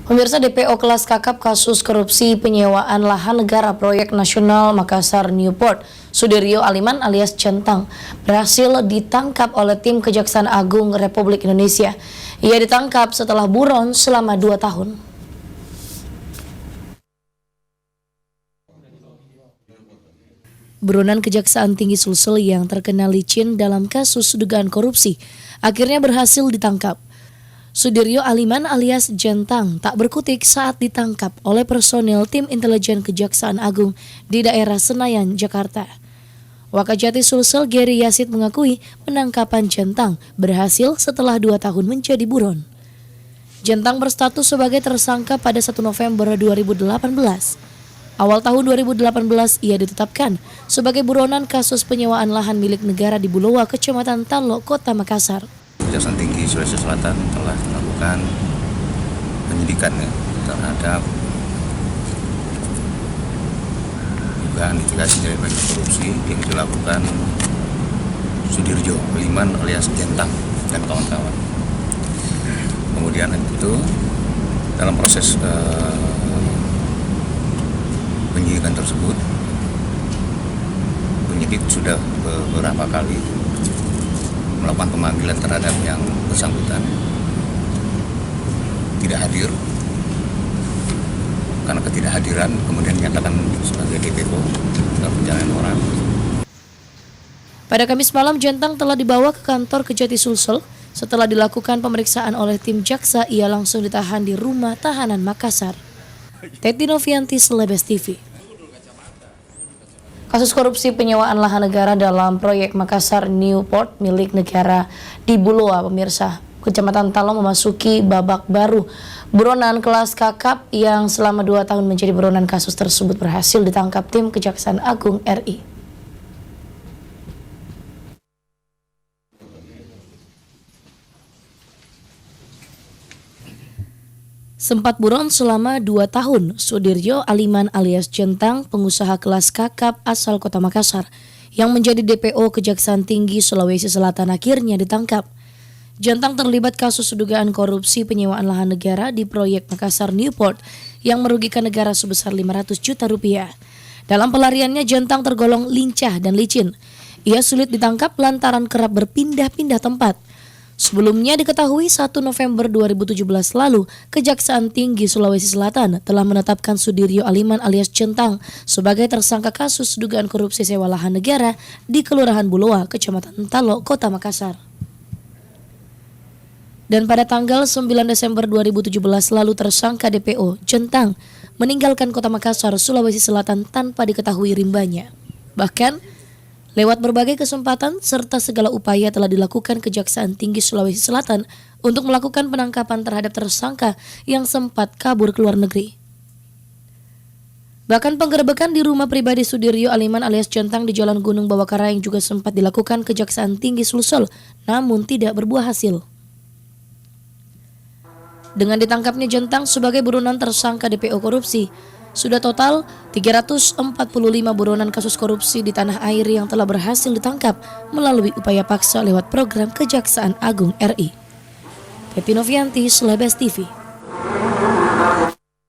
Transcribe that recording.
Pemirsa, DPO kelas kakap kasus korupsi penyewaan lahan negara proyek nasional Makassar Newport, Sudiryo Aliman alias Centang, berhasil ditangkap oleh tim Kejaksaan Agung Republik Indonesia. Ia ditangkap setelah buron selama 2 tahun. Buronan Kejaksaan Tinggi Sulsel yang terkena licin dalam kasus dugaan korupsi akhirnya berhasil ditangkap. Sudiryo Aliman alias Centang tak berkutik saat ditangkap oleh personil tim intelijen Kejaksaan Agung di daerah Senayan, Jakarta. Wakajati Sulsel Geri Yasid mengakui penangkapan Centang berhasil setelah 2 tahun menjadi buron. Centang berstatus sebagai tersangka pada 1 November 2018. Awal tahun 2018 ia ditetapkan sebagai buronan kasus penyewaan lahan milik negara di Bulowa, Kecamatan Talo, Kota Makassar. Kejaksaan Tinggi Sulawesi Selatan telah melakukan penyidikan terhadap dugaan mitigasi dari korupsi yang dilakukan Sudiryo Aliman alias Centang dan kawan-kawan. Kemudian itu dalam proses penyidikan tersebut, penyidik sudah beberapa kali melakukan pemanggilan terhadap yang bersangkutan, tidak hadir. Karena ketidakhadiran kemudian dinyatakan sebagai DPO dalam pencarian orang. Pada Kamis malam, Centang telah dibawa ke kantor Kejati Sulsel. Setelah dilakukan pemeriksaan oleh tim jaksa, ia langsung ditahan di rumah tahanan Makassar. Teti Novianti, Selebes TV. Kasus korupsi penyewaan lahan negara dalam proyek Makassar Newport milik negara di Bulowa, pemirsa, Kecamatan Talo memasuki babak baru. Buronan kelas kakap yang selama 2 tahun menjadi buronan kasus tersebut berhasil ditangkap tim Kejaksaan Agung RI. Sempat buron selama 2 tahun, Sudiryo Aliman alias Centang, pengusaha kelas kakap asal Kota Makassar, yang menjadi DPO Kejaksaan Tinggi Sulawesi Selatan akhirnya ditangkap. Centang terlibat kasus dugaan korupsi penyewaan lahan negara di proyek Makassar Newport yang merugikan negara sebesar 500 juta rupiah. Dalam pelariannya, Centang tergolong lincah dan licin. Ia sulit ditangkap lantaran kerap berpindah-pindah tempat. Sebelumnya diketahui 1 November 2017 lalu, Kejaksaan Tinggi Sulawesi Selatan telah menetapkan Sudiryo Aliman alias Centang sebagai tersangka kasus dugaan korupsi sewa lahan negara di Kelurahan Bulowa, Kecamatan Talo, Kota Makassar. Dan pada tanggal 9 Desember 2017 lalu, tersangka DPO Centang meninggalkan Kota Makassar, Sulawesi Selatan tanpa diketahui rimbanya. Bahkan lewat berbagai kesempatan serta segala upaya telah dilakukan Kejaksaan Tinggi Sulawesi Selatan untuk melakukan penangkapan terhadap tersangka yang sempat kabur ke luar negeri. Bahkan penggerebekan di rumah pribadi Sudiryo Aliman alias Centang di Jalan Gunung Bawakara yang juga sempat dilakukan Kejaksaan Tinggi Sulsel, namun tidak berbuah hasil. Dengan ditangkapnya Centang sebagai buronan tersangka DPO korupsi, sudah total 345 buronan kasus korupsi di tanah air yang telah berhasil ditangkap melalui upaya paksa lewat program Kejaksaan Agung RI. Teti Novianti, Selebes TV.